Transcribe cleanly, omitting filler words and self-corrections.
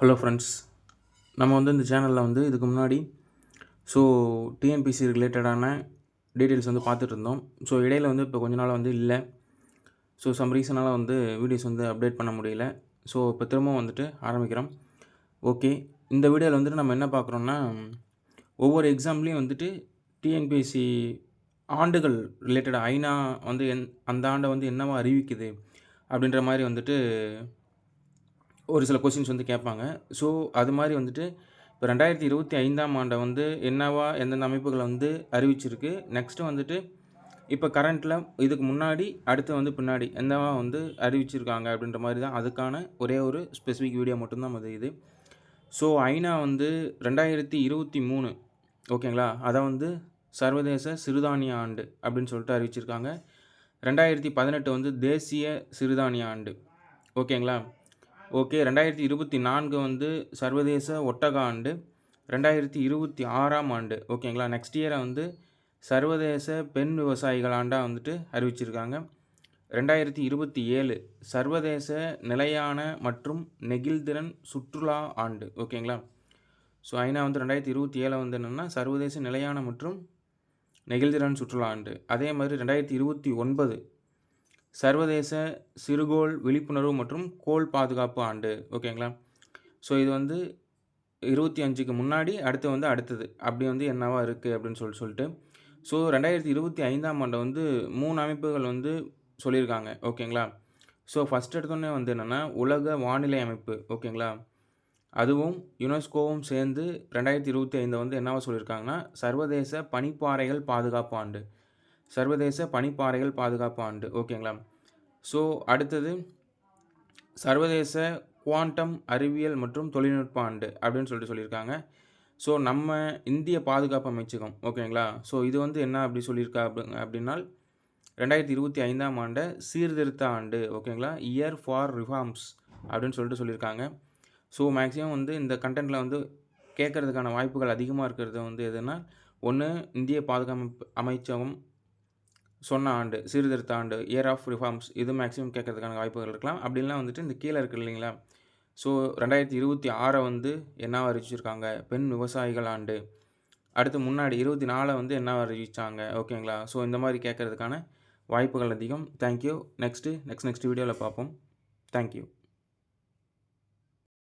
Hello friends, நம்ம இந்த சேனலில் இதுக்கு முன்னாடி டிஎன்பிசி ரிலேட்டடான டீட்டெயில்ஸ் பார்த்துட்டு இருந்தோம். இடையில இப்போ கொஞ்ச நாள் இல்லை. சம் ரீசனால் வீடியோஸ் அப்டேட் பண்ண முடியல. இப்போ திரும்பவும் ஆரம்பிக்கிறோம். ஓகே, இந்த வீடியோவில் நம்ம என்ன பார்க்குறோன்னா, ஒவ்வொரு எக்ஸாம்லேயும் டிஎன்பிஎஸ்சி ஆண்டுகள் ரிலேட்டடாக ஐநா அந்த ஆண்டை என்னவா அறிவிக்குது அப்படின்ற மாதிரி ஒரு சில கொஸ்டின்ஸ் கேட்பாங்க. அது மாதிரி இப்போ 2025ஆம் ஆண்டை என்னவா எந்தெந்த அமைப்புகளை அறிவிச்சிருக்கு. நெக்ஸ்ட்டு இப்போ கரண்ட்டில் இதுக்கு முன்னாடி அடுத்து பின்னாடி என்னவா அறிவிச்சிருக்காங்க அப்படின்ற மாதிரி தான். அதுக்கான ஒரே ஒரு ஸ்பெசிஃபிக் வீடியோ மட்டும்தான் இது. ஐநா 2023 ஓகேங்களா, அதை சர்வதேச சிறுதானிய ஆண்டு அப்படின்னு சொல்லிட்டு அறிவிச்சிருக்காங்க. 2018 தேசிய சிறுதானிய ஆண்டு. ஓகேங்களா. ஓகே, 2024 சர்வதேச ஒட்டக ஆண்டு. 2026ஆம் ஆண்டு ஓகேங்களா, நெக்ஸ்ட் இயரை சர்வதேச பெண் விவசாயிகள் ஆண்டாக அறிவிச்சிருக்காங்க. 2027 சர்வதேச நிலையான மற்றும் நெகிழ்திறன் சுற்றுலா ஆண்டு. ஓகேங்களா. ஐநா 2027 என்னென்னா சர்வதேச நிலையான மற்றும் நெகிழ்திறன் சுற்றுலா ஆண்டு. அதே மாதிரி 2029 சர்வதேச சிறுகோள் விழிப்புணர்வு மற்றும் கோள் பாதுகாப்பு ஆண்டு. ஓகேங்களா. இது 25க்கு முன்னாடி அடுத்து அடுத்தது அப்படி என்னவா இருக்குது அப்படின்னு சொல்லிட்டு 2025ஆம் ஆண்டை 3 அமைப்புகள் சொல்லியிருக்காங்க. ஓகேங்களா. ஃபஸ்ட் எடுத்தோடனே என்னென்னா உலக வானிலை அமைப்பு. ஓகேங்களா. அதுவும் யுனெஸ்கோவும் சேர்ந்து 2025 என்னவா சொல்லியிருக்காங்கன்னா சர்வதேச பனிப்பாறைகள் பாதுகாப்பு ஆண்டு. சர்வதேச பனிப்பாறைகள் பாதுகாப்பு ஆண்டு. ஓகேங்களா. அடுத்தது சர்வதேச குவாண்டம் அறிவியல் மற்றும் தொழில்நுட்ப ஆண்டு அப்படின்னு சொல்லியிருக்காங்க. நம்ம இந்திய பாதுகாப்பு அமைச்சகம். ஓகேங்களா. இது என்ன அப்படி சொல்லியிருக்கா அப்படின்னா 2025ஆம் ஆண்டை சீர்திருத்த ஆண்டு. ஓகேங்களா, இயர் ஃபார் ரிஃபார்ம்ஸ் அப்படின்னு சொல்லியிருக்காங்க. மேக்ஸிமம் இந்த கண்டென்ட்டில் கேட்குறதுக்கான வாய்ப்புகள் அதிகமாக இருக்கிறது எதுனா, ஒன்று இந்திய பாதுகாப்பு அமைச்சகம் சொன்ன ஆண்டு, சீர்திருத்த ஆண்டு, இயர் ஆஃப் ரிஃபார்ம்ஸ், இது மேக்ஸிமம் கேட்கறதுக்கான வாய்ப்புகள் இருக்கலாம். அப்படின்லாம் இந்த கீழே இருக்குது இல்லைங்களா. 2026 என்னவா அறிவிச்சிருக்காங்க, பெண் விவசாயிகள் ஆண்டு. அடுத்து முன்னாடி 24 என்னவா அறிவிச்சாங்க. ஓகேங்களா. இந்த மாதிரி கேட்கறதுக்கான வாய்ப்புகள் அதிகம். தேங்க்யூ. நெக்ஸ்ட் வீடியோவில் பார்ப்போம். தேங்க்யூ.